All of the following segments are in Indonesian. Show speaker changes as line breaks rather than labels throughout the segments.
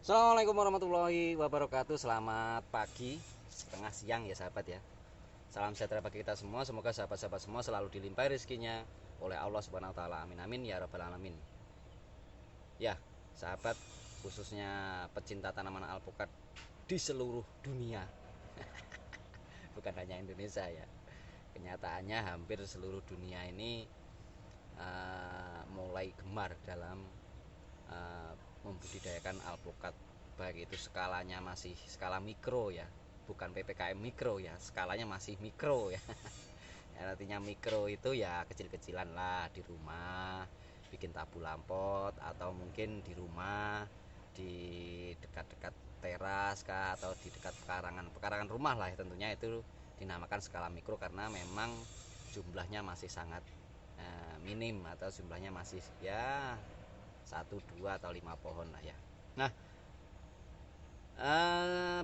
Assalamualaikum warahmatullahi wabarakatuh. Selamat pagi, setengah siang ya sahabat ya. Salam sejahtera bagi kita semua. Semoga sahabat-sahabat semua selalu dilimpahi rezekinya oleh Allah Subhanahu wa taala. Amin amin ya rabbal alamin. Ya, sahabat, khususnya pecinta tanaman alpukat di seluruh dunia. Bukan hanya Indonesia ya. Kenyataannya hampir seluruh dunia ini mulai gemar dalam membudidayakan alpukat, baik itu skalanya masih skala mikro ya, bukan ppkm mikro ya, skalanya masih mikro ya. Ya, artinya mikro itu ya kecil-kecilan lah di rumah, bikin tabu lampot, atau mungkin di rumah di dekat-dekat teras kah, atau di dekat pekarangan rumah lah ya, tentunya itu dinamakan skala mikro karena memang jumlahnya masih sangat minim, atau jumlahnya masih ya 1, 2, atau 5 pohon lah ya. Nah,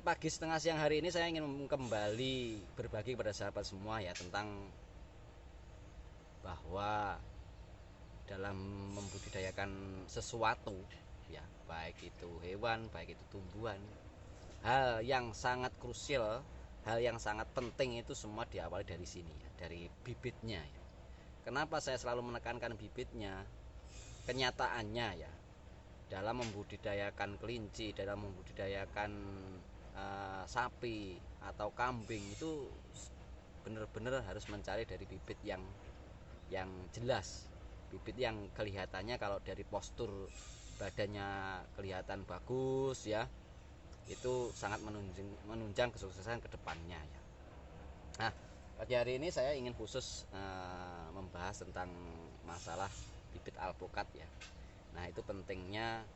pagi setengah siang hari ini saya ingin kembali berbagi kepada sahabat semua ya tentang bahwa dalam membudidayakan sesuatu ya, baik itu hewan, baik itu tumbuhan, hal yang sangat krusial, hal yang sangat penting itu semua diawali dari sini ya, dari bibitnya ya. Kenapa saya selalu menekankan bibitnya? Kenyataannya ya, dalam membudidayakan kelinci, dalam membudidayakan sapi atau kambing itu benar-benar harus mencari dari bibit yang jelas, bibit yang kelihatannya kalau dari postur badannya kelihatan bagus ya, itu sangat menunjang kesuksesan kedepannya ya. Nah, pagi hari ini saya ingin khusus membahas tentang masalah bibit alpukat ya. Nah, itu pentingnya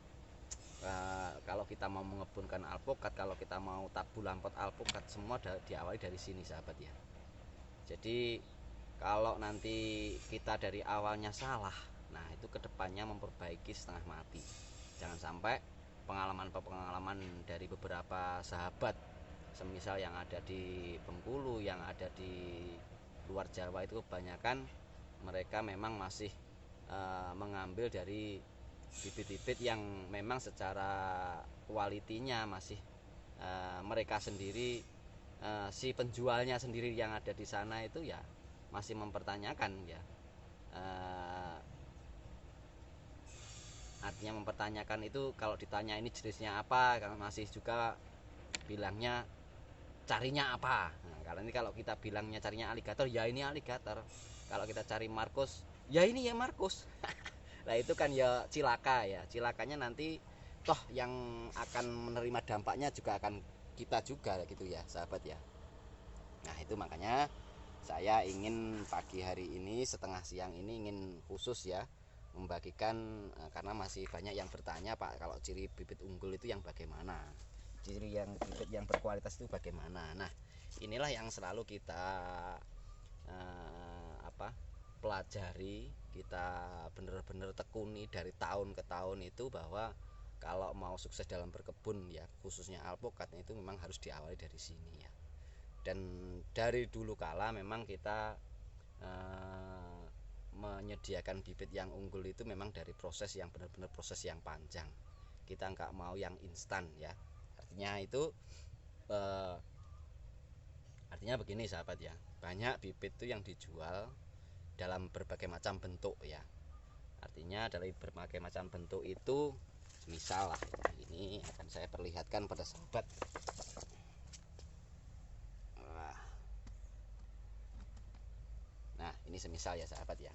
kalau kita mau mengebunkan alpukat, kalau kita mau tabu lampot alpukat, semua diawali dari sini sahabat ya. Jadi kalau nanti kita dari awalnya salah, nah itu kedepannya memperbaiki setengah mati. Jangan sampai pengalaman dari beberapa sahabat, semisal yang ada di Bengkulu, yang ada di luar Jawa, itu kebanyakan mereka memang masih mengambil dari bibit-bibit yang memang secara kualitinya masih mereka sendiri, si penjualnya sendiri yang ada di sana itu ya masih mempertanyakan ya, artinya mempertanyakan itu kalau ditanya ini jenisnya apa, kalau masih juga bilangnya carinya apa. Nah, kalau kita bilangnya carinya aligator, ya ini aligator. Kalau kita cari Markus, ya ini ya Markus. Nah itu kan ya cilaka ya, cilakanya nanti toh yang akan menerima dampaknya juga akan kita juga gitu ya sahabat ya. Nah itu makanya saya ingin pagi hari ini setengah siang ini ingin khusus ya membagikan, karena masih banyak yang bertanya, Pak, kalau ciri bibit unggul itu yang bagaimana, ciri yang bibit yang berkualitas itu bagaimana. Nah inilah yang selalu kita pelajari, kita benar-benar tekuni dari tahun ke tahun itu, bahwa kalau mau sukses dalam berkebun ya, khususnya alpukat, itu memang harus diawali dari sini ya. Dan dari dulu kala memang kita menyediakan bibit yang unggul itu memang dari proses yang benar-benar proses yang panjang. Kita nggak mau yang instan ya. Artinya begini sahabat ya, banyak bibit itu yang dijual dalam berbagai macam bentuk ya. Artinya dari berbagai macam bentuk itu, misal lah ya, ini akan saya perlihatkan pada sahabat. Nah ini semisal ya sahabat ya,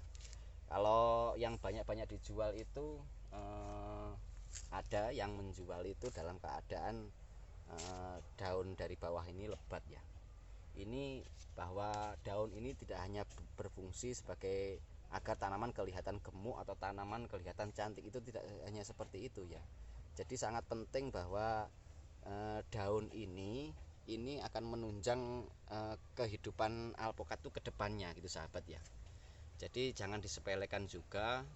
kalau yang banyak-banyak dijual itu ada yang menjual itu dalam keadaan daun dari bawah ini lebat ya. Ini bahwa daun ini tidak hanya berfungsi sebagai agar tanaman kelihatan gemuk atau tanaman kelihatan cantik, itu tidak hanya seperti itu ya. Jadi sangat penting bahwa daun ini akan menunjang kehidupan alpukat itu ke depannya gitu sahabat ya. Jadi jangan disepelekan juga,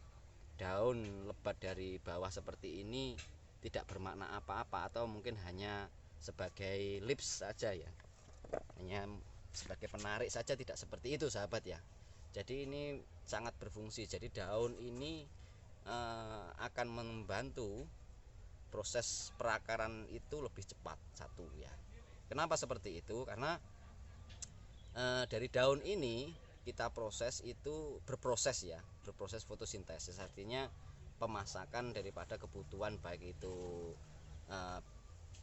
daun lebat dari bawah seperti ini tidak bermakna apa-apa, atau mungkin hanya sebagai lips saja ya, hanya sebagai penarik saja, tidak seperti itu sahabat ya. Jadi ini sangat berfungsi. Jadi daun ini akan membantu proses perakaran itu lebih cepat satu ya. Kenapa seperti itu? Karena dari daun ini kita proses itu berproses ya, berproses fotosintesis, artinya pemasakan daripada kebutuhan baik itu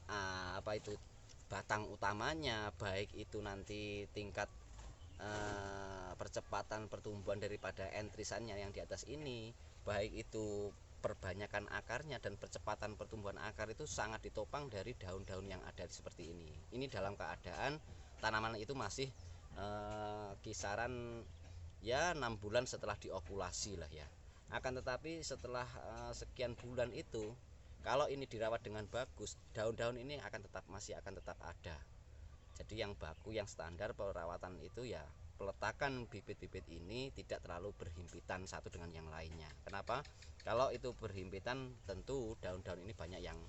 apa itu batang utamanya, baik itu nanti tingkat percepatan pertumbuhan daripada entrisannya yang di atas ini, baik itu perbanyakan akarnya dan percepatan pertumbuhan akar itu sangat ditopang dari daun-daun yang ada seperti ini. Ini dalam keadaan tanaman itu masih kisaran ya 6 bulan setelah diokulasi lah ya. Akan tetapi setelah sekian bulan itu, kalau ini dirawat dengan bagus, daun-daun ini masih akan tetap ada. Jadi yang baku, yang standar perawatan itu ya peletakan bibit-bibit ini tidak terlalu berhimpitan satu dengan yang lainnya. Kenapa? Kalau itu berhimpitan tentu daun-daun ini banyak yang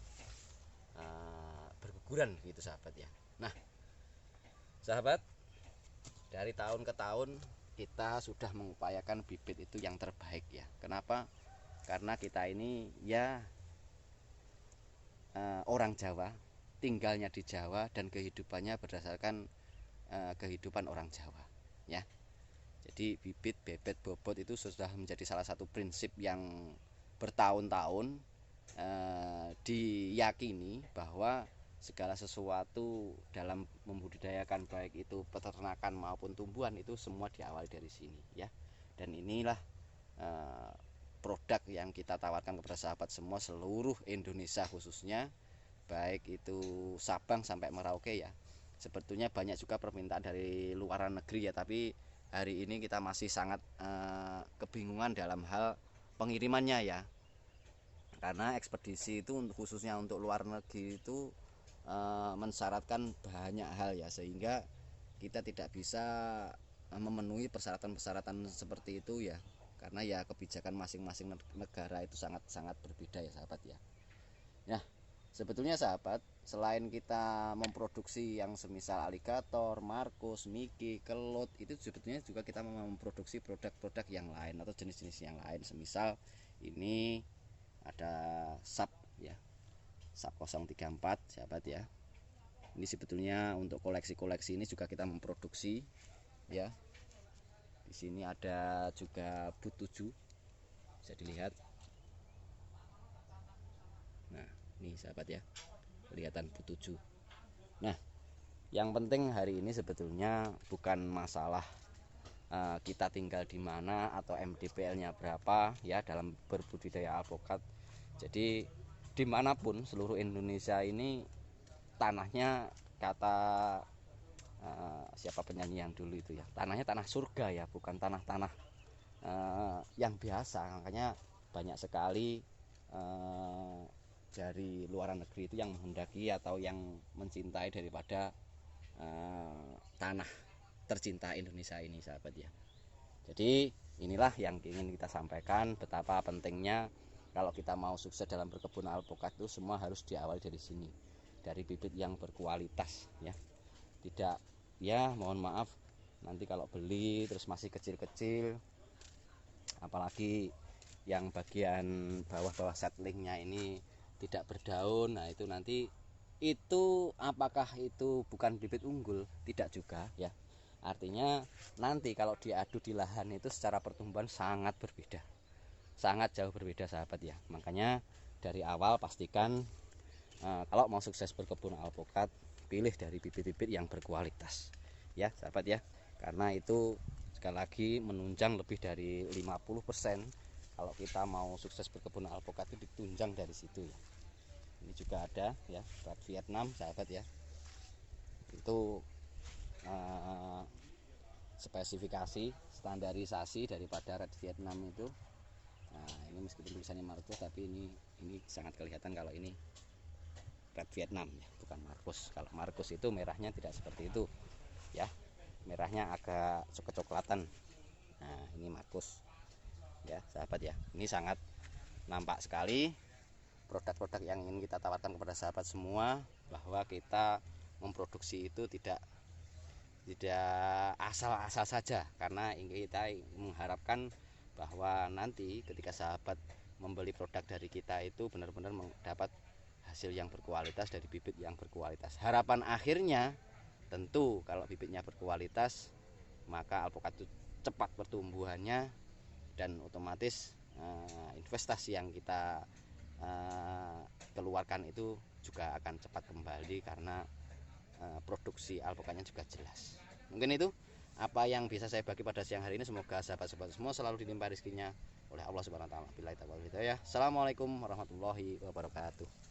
berguguran gitu sahabat ya. Nah sahabat, dari tahun ke tahun kita sudah mengupayakan bibit itu yang terbaik ya. Kenapa? Karena kita ini ya orang Jawa, tinggalnya di Jawa dan kehidupannya berdasarkan kehidupan orang Jawa ya. Jadi bibit, bebet, bobot itu sudah menjadi salah satu prinsip yang bertahun-tahun diyakini bahwa segala sesuatu dalam membudidayakan baik itu peternakan maupun tumbuhan itu semua diawali dari sini ya. Dan inilah produk yang kita tawarkan kepada sahabat semua seluruh Indonesia khususnya, baik itu Sabang sampai Merauke ya. Sebetulnya banyak juga permintaan dari luar negeri ya, tapi hari ini kita masih sangat kebingungan dalam hal pengirimannya ya. Karena ekspedisi itu khususnya untuk luar negeri itu mensyaratkan banyak hal ya, sehingga kita tidak bisa memenuhi persyaratan-persyaratan seperti itu ya. Karena ya kebijakan masing-masing negara itu sangat-sangat berbeda ya sahabat ya. Nah, sebetulnya sahabat, selain kita memproduksi yang semisal aligator, markus, miki, kelut, itu sebetulnya juga kita memproduksi produk-produk yang lain atau jenis-jenis yang lain. Semisal ini ada sap ya, sap 034 sahabat ya. Ini sebetulnya untuk koleksi-koleksi ini juga kita memproduksi ya. Di sini ada juga but 7, bisa dilihat. Nah, ini sahabat ya, kelihatan but 7. Nah, yang penting hari ini sebetulnya bukan masalah kita tinggal di mana atau MDPL-nya berapa ya dalam berbudidaya alpukat. Jadi dimanapun seluruh Indonesia ini tanahnya, kata siapa penyanyi yang dulu itu ya, tanahnya tanah surga ya, bukan tanah-tanah yang biasa. Makanya banyak sekali dari luar negeri itu yang menghendaki atau yang mencintai daripada tanah tercinta Indonesia ini sahabat ya. Jadi inilah yang ingin kita sampaikan, betapa pentingnya kalau kita mau sukses dalam berkebun alpukat itu semua harus diawali dari sini, dari bibit yang berkualitas ya. Tidak ya, mohon maaf nanti kalau beli terus masih kecil-kecil, apalagi yang bagian bawah-bawah setlingnya ini tidak berdaun, nah itu nanti itu apakah itu bukan bibit unggul? Tidak juga ya. Artinya nanti kalau diadu di lahan itu secara pertumbuhan sangat berbeda, sangat jauh berbeda sahabat ya. Makanya dari awal pastikan kalau mau sukses berkebun alpukat, pilih dari bibit-bibit yang berkualitas ya sahabat ya. Karena itu sekali lagi menunjang lebih dari 50% kalau kita mau sukses berkebun alpukat itu ditunjang dari situ ya. Ini juga ada ya, red Vietnam sahabat ya. Itu spesifikasi standarisasi daripada red Vietnam itu. Nah, ini meskipun tulisannya Markus tapi ini sangat kelihatan kalau ini red Vietnam ya, bukan Markus. Kalau Markus itu merahnya tidak seperti itu ya, merahnya agak kecoklatan. Nah, ini Markus ya sahabat ya. Ini sangat nampak sekali produk-produk yang ingin kita tawarkan kepada sahabat semua, bahwa kita memproduksi itu tidak asal-asal saja, karena kita mengharapkan bahwa nanti ketika sahabat membeli produk dari kita itu benar-benar mendapat hasil yang berkualitas dari bibit yang berkualitas. Harapan akhirnya tentu kalau bibitnya berkualitas maka alpukat itu cepat pertumbuhannya, dan otomatis investasi yang kita keluarkan itu juga akan cepat kembali karena produksi alpukatnya juga jelas. Mungkin itu apa yang bisa saya bagi pada siang hari ini. Semoga sahabat-sahabat semua selalu dilimpah rezekinya oleh Allah Subhanahu wa taala. Billahi taufiq wal hidayah. Assalamualaikum warahmatullahi wabarakatuh.